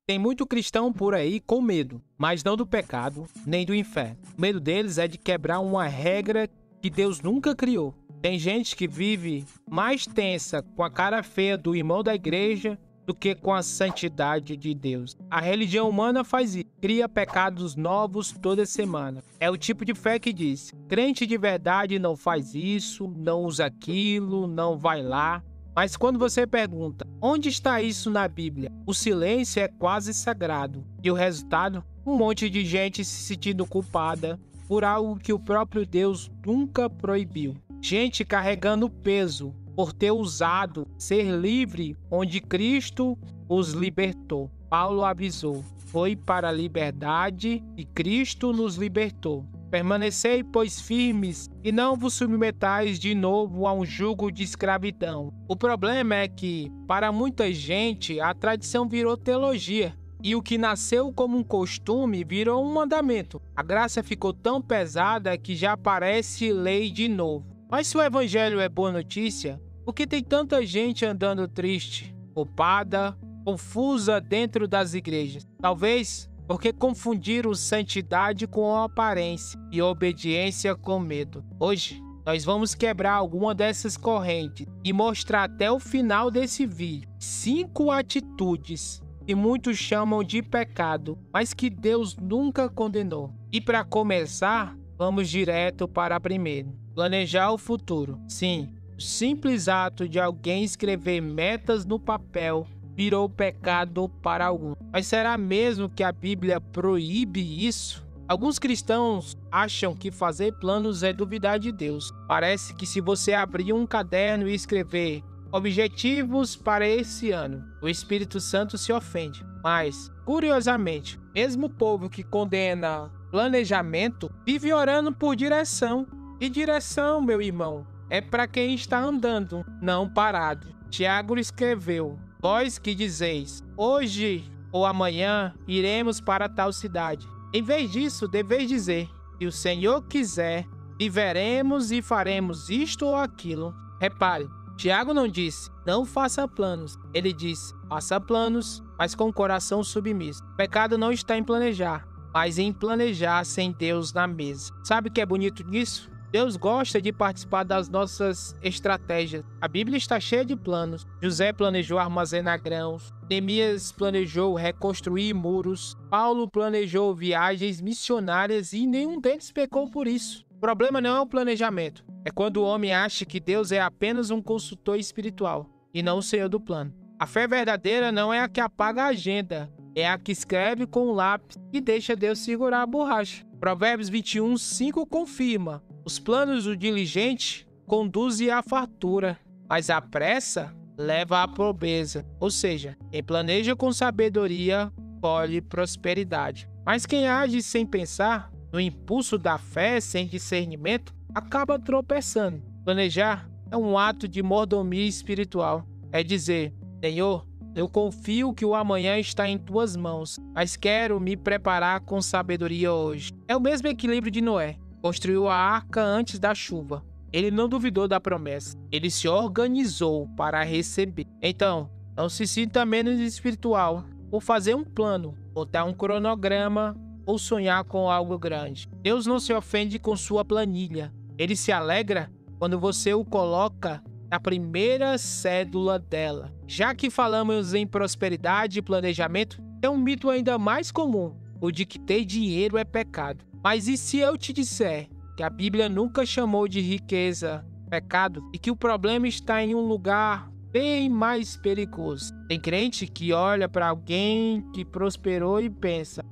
Tem muito cristão por aí com medo, mas não do pecado, nem do inferno. O medo deles é de quebrar uma regra que Deus nunca criou. Tem gente que vive mais tensa com a cara feia do irmão da igreja do que com a santidade de Deus. A religião humana faz isso, cria pecados novos toda semana. É o tipo de fé que diz: crente de verdade não faz isso, não usa aquilo, não vai lá. Mas quando você pergunta, onde está isso na Bíblia? O silêncio é quase sagrado. E o resultado? Um monte de gente se sentindo culpada por algo que o próprio Deus nunca proibiu. Gente carregando peso por ter ousado ser livre onde Cristo os libertou. Paulo avisou: foi para a liberdade e Cristo nos libertou. Permanecei, pois, firmes, e não vos submetais de novo a um jugo de escravidão. O problema é que, para muita gente, a tradição virou teologia, e o que nasceu como um costume virou um mandamento. A graça ficou tão pesada que já parece lei de novo. Mas se o evangelho é boa notícia, por que tem tanta gente andando triste, culpada, confusa dentro das igrejas? Talvez porque confundiram santidade com aparência e obediência com medo. Hoje, nós vamos quebrar alguma dessas correntes e mostrar até o final desse vídeo 5 atitudes que muitos chamam de pecado, mas que Deus nunca condenou. E para começar, vamos direto para a primeira: planejar o futuro. Sim, o simples ato de alguém escrever metas no papel virou pecado para alguns. Mas será mesmo que a Bíblia proíbe isso? Alguns cristãos acham que fazer planos é duvidar de Deus. Parece que se você abrir um caderno e escrever objetivos para esse ano, o Espírito Santo se ofende. Mas, curiosamente, mesmo o povo que condena planejamento vive orando por direção. E direção, meu irmão, é para quem está andando, não parado. Tiago escreveu: vós que dizeis, hoje ou amanhã iremos para tal cidade. Em vez disso, deveis dizer, se o Senhor quiser, viveremos e faremos isto ou aquilo. Repare, Tiago não disse, não faça planos. Ele disse, faça planos, mas com o coração submisso. O pecado não está em planejar, mas em planejar sem Deus na mesa. Sabe o que é bonito nisso? Deus gosta de participar das nossas estratégias. A Bíblia está cheia de planos. José planejou armazenar grãos. Neemias planejou reconstruir muros. Paulo planejou viagens missionárias e nenhum deles pecou por isso. O problema não é o planejamento. É quando o homem acha que Deus é apenas um consultor espiritual e não o Senhor do plano. A fé verdadeira não é a que apaga a agenda. É a que escreve com o lápis e deixa Deus segurar a borracha. Provérbios 21:5 confirma: os planos do diligente conduzem à fartura, mas a pressa leva à pobreza. Ou seja, quem planeja com sabedoria colhe prosperidade. Mas quem age sem pensar, no impulso da fé, sem discernimento, acaba tropeçando. Planejar é um ato de mordomia espiritual. É dizer, Senhor, eu confio que o amanhã está em tuas mãos, mas quero me preparar com sabedoria hoje. É o mesmo equilíbrio de Noé. Construiu a arca antes da chuva. Ele não duvidou da promessa. Ele se organizou para receber. Então, não se sinta menos espiritual por fazer um plano, botar um cronograma ou sonhar com algo grande. Deus não se ofende com sua planilha. Ele se alegra quando você o coloca na primeira cédula dela. Já que falamos em prosperidade e planejamento, é um mito ainda mais comum, o de que ter dinheiro é pecado. Mas e se eu te disser que a Bíblia nunca chamou de riqueza pecado e que o problema está em um lugar bem mais perigoso? Tem crente que olha para alguém que prosperou e pensa,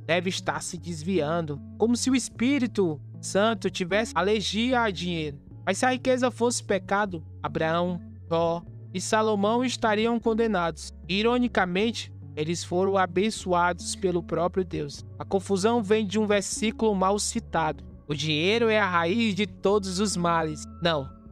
deve estar se desviando, como se o Espírito Santo tivesse alergia a dinheiro. Mas se a riqueza fosse pecado, Abraão, Jó e Salomão estariam condenados. Ironicamente, eles foram abençoados pelo próprio Deus. A confusão vem de um versículo mal citado. O dinheiro é a raiz de todos os males.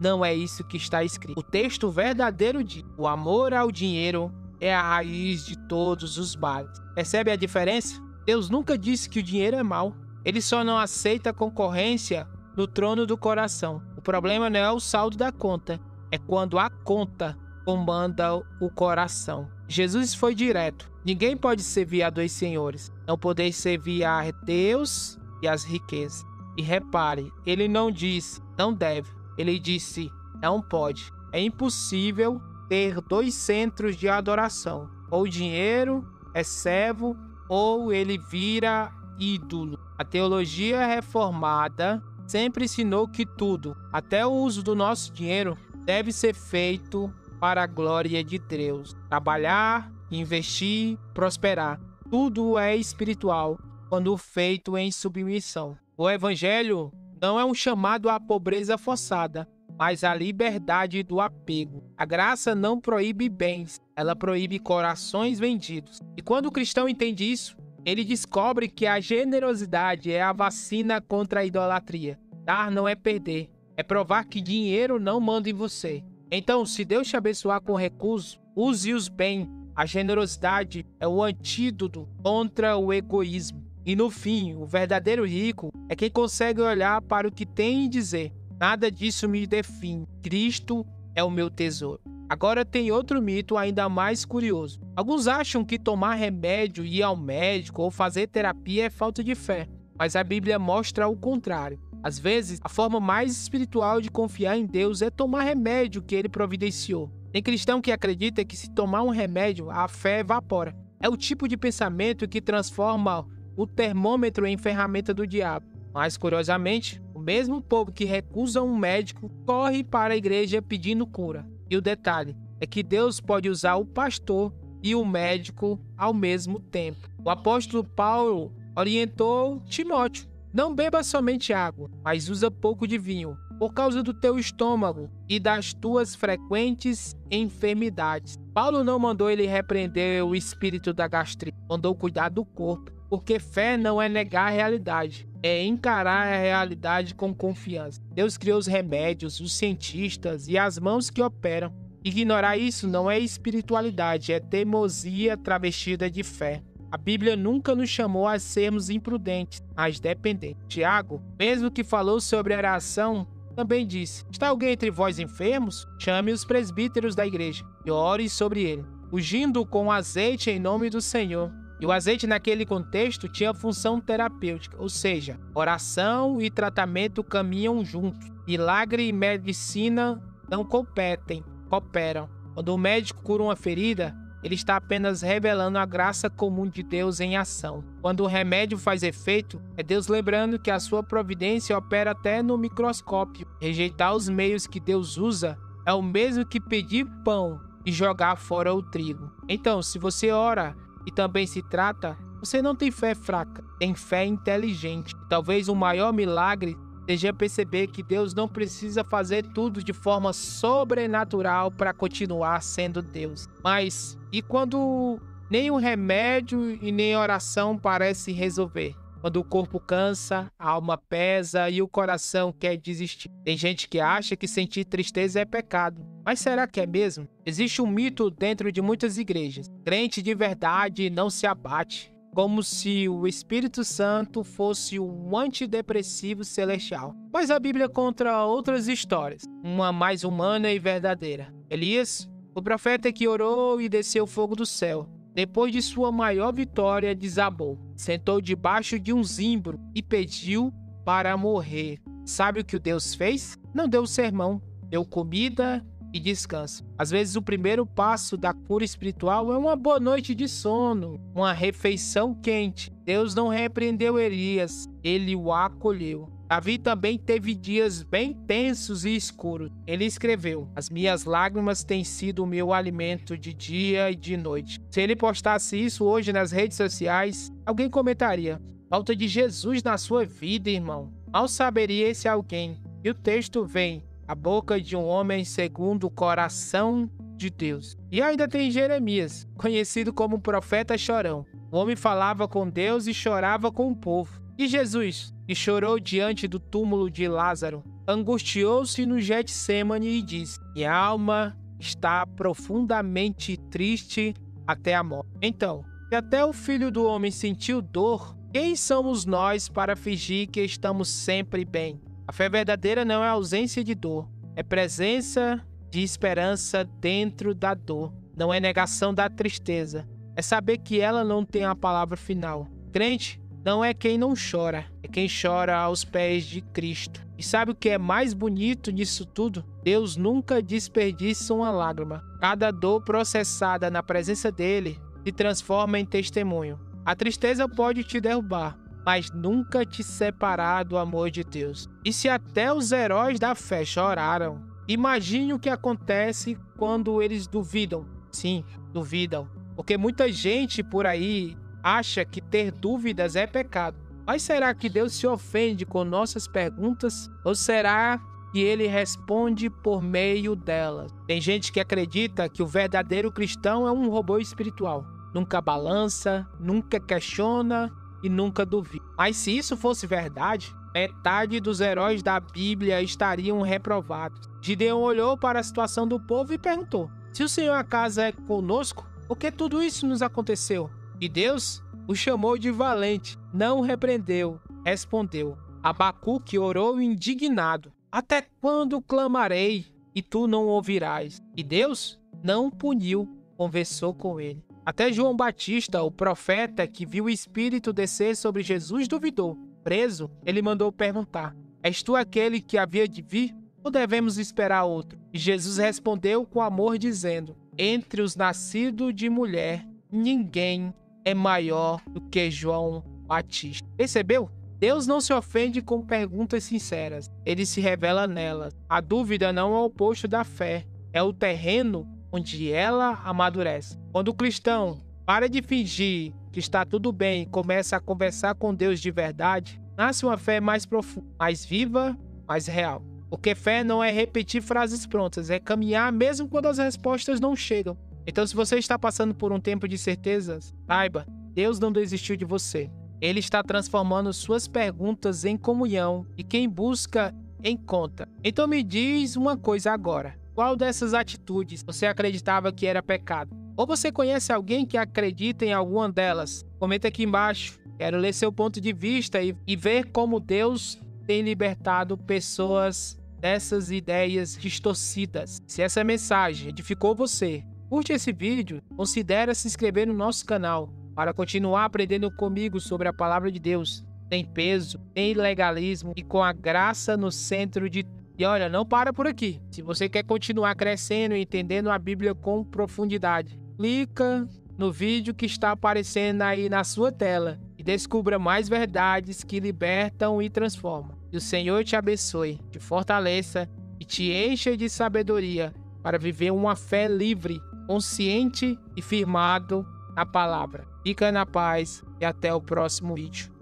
Não é isso que está escrito. O texto verdadeiro diz: o amor ao dinheiro é a raiz de todos os males. Percebe a diferença? Deus nunca disse que o dinheiro é mau. Ele só não aceita concorrência no trono do coração. O problema não é o saldo da conta, é quando a conta comanda o coração. Jesus foi direto. Ninguém pode servir a dois senhores. Não podeis servir a Deus e as riquezas. E repare, ele não disse, não deve. Ele disse, não pode. É impossível ter dois centros de adoração. Ou o dinheiro é servo, ou ele vira ídolo. A teologia reformada sempre ensinou que tudo, até o uso do nosso dinheiro, deve ser feito para a glória de Deus. Trabalhar, investir, prosperar. Tudo é espiritual quando feito em submissão. O Evangelho não é um chamado à pobreza forçada, mas à liberdade do apego. A graça não proíbe bens, ela proíbe corações vendidos. E quando o cristão entende isso, ele descobre que a generosidade é a vacina contra a idolatria. Dar não é perder, é provar que dinheiro não manda em você. Então, se Deus te abençoar com recursos, use-os bem. A generosidade é o antídoto contra o egoísmo. E no fim, o verdadeiro rico é quem consegue olhar para o que tem e dizer: nada disso me define, Cristo é o meu tesouro. Agora tem outro mito ainda mais curioso. Alguns acham que tomar remédio, ir ao médico ou fazer terapia é falta de fé, mas a Bíblia mostra o contrário. Às vezes, a forma mais espiritual de confiar em Deus é tomar remédio que Ele providenciou. Tem cristão que acredita que se tomar um remédio, a fé evapora. É o tipo de pensamento que transforma o termômetro em ferramenta do diabo. Mas, curiosamente, o mesmo povo que recusa um médico corre para a igreja pedindo cura. E o detalhe é que Deus pode usar o pastor e o médico ao mesmo tempo. O apóstolo Paulo orientou Timóteo: não beba somente água, mas usa pouco de vinho, por causa do teu estômago e das tuas frequentes enfermidades. Paulo não mandou ele repreender o espírito da gastrite, mandou cuidar do corpo, porque fé não é negar a realidade, é encarar a realidade com confiança. Deus criou os remédios, os cientistas e as mãos que operam. Ignorar isso não é espiritualidade, é teimosia travestida de fé. A Bíblia nunca nos chamou a sermos imprudentes, mas dependentes. Tiago, mesmo que falou sobre a oração, também disse: está alguém entre vós enfermos? Chame os presbíteros da igreja e ore sobre ele, ungindo com azeite em nome do Senhor. E o azeite naquele contexto tinha função terapêutica, ou seja, oração e tratamento caminham juntos. Milagre e medicina não cooperam. Quando o médico cura uma ferida, ele está apenas revelando a graça comum de Deus em ação. Quando o remédio faz efeito, é Deus lembrando que a sua providência opera até no microscópio. Rejeitar os meios que Deus usa é o mesmo que pedir pão e jogar fora o trigo. Então, se você ora e também se trata, você não tem fé fraca, tem fé inteligente. Talvez o maior milagre seja perceber que Deus não precisa fazer tudo de forma sobrenatural para continuar sendo Deus. Mas e quando nem o remédio e nem a oração parece resolver? Quando o corpo cansa, a alma pesa e o coração quer desistir. Tem gente que acha que sentir tristeza é pecado. Mas será que é mesmo? Existe um mito dentro de muitas igrejas. Crente de verdade não se abate, como se o Espírito Santo fosse um antidepressivo celestial. Mas a Bíblia conta outras histórias, uma mais humana e verdadeira. Elias, o profeta que orou e desceu fogo do céu, depois de sua maior vitória, desabou. Sentou debaixo de um zimbro e pediu para morrer. Sabe o que Deus fez? Não deu sermão, deu comida e descanso. Às vezes o primeiro passo da cura espiritual é uma boa noite de sono, uma refeição quente. Deus não repreendeu Elias, ele o acolheu. Davi também teve dias bem tensos e escuros. Ele escreveu: as minhas lágrimas têm sido o meu alimento de dia e de noite. Se ele postasse isso hoje nas redes sociais, alguém comentaria: falta de Jesus na sua vida, irmão. Mal saberia esse alguém. E o texto vem: a boca de um homem segundo o coração de Deus. E ainda tem Jeremias, conhecido como profeta chorão. O homem falava com Deus e chorava com o povo. E Jesus, que chorou diante do túmulo de Lázaro, angustiou-se no Getsêmani e disse: minha alma está profundamente triste até a morte. Então, se até o Filho do Homem sentiu dor, quem somos nós para fingir que estamos sempre bem? A fé verdadeira não é ausência de dor, é presença de esperança dentro da dor. Não é negação da tristeza, é saber que ela não tem a palavra final. Crente não é quem não chora, é quem chora aos pés de Cristo. E sabe o que é mais bonito nisso tudo? Deus nunca desperdiça uma lágrima. Cada dor processada na presença dele se transforma em testemunho. A tristeza pode te derrubar, mas nunca te separar do amor de Deus. E se até os heróis da fé choraram, imagine o que acontece quando eles duvidam. Sim, duvidam. Porque muita gente por aí acha que ter dúvidas é pecado. Mas será que Deus se ofende com nossas perguntas? Ou será que ele responde por meio delas? Tem gente que acredita que o verdadeiro cristão é um robô espiritual. Nunca balança, nunca questiona e nunca duvida. Mas se isso fosse verdade, metade dos heróis da Bíblia estariam reprovados. Gideão olhou para a situação do povo e perguntou: se o Senhor acaso é conosco, por que tudo isso nos aconteceu? E Deus o chamou de valente, não o repreendeu, respondeu. Abacuque orou indignado: até quando clamarei e tu não ouvirás? E Deus não puniu, conversou com ele. Até João Batista, o profeta que viu o Espírito descer sobre Jesus, duvidou. Preso, ele mandou perguntar: és tu aquele que havia de vir, ou devemos esperar outro? E Jesus respondeu com amor, dizendo: entre os nascidos de mulher, ninguém é maior do que João Batista. Percebeu? Deus não se ofende com perguntas sinceras. Ele se revela nelas. A dúvida não é o oposto da fé. É o terreno onde ela amadurece. Quando o cristão para de fingir que está tudo bem e começa a conversar com Deus de verdade, nasce uma fé mais profunda, mais viva, mais real. Porque fé não é repetir frases prontas, é caminhar mesmo quando as respostas não chegam. Então, se você está passando por um tempo de incertezas, saiba, Deus não desistiu de você. Ele está transformando suas perguntas em comunhão e quem busca, encontra. Então me diz uma coisa agora. Qual dessas atitudes você acreditava que era pecado? Ou você conhece alguém que acredita em alguma delas? Comenta aqui embaixo. Quero ler seu ponto de vista e ver como Deus tem libertado pessoas dessas ideias distorcidas. Se essa mensagem edificou você, curte esse vídeo, considere se inscrever no nosso canal para continuar aprendendo comigo sobre a palavra de Deus, sem peso, sem legalismo e com a graça no centro de... E olha, não para por aqui. Se você quer continuar crescendo e entendendo a Bíblia com profundidade, clica no vídeo que está aparecendo aí na sua tela e descubra mais verdades que libertam e transformam. Que o Senhor te abençoe, te fortaleça e te encha de sabedoria para viver uma fé livre, consciente e firmado na palavra. Fica na paz e até o próximo vídeo.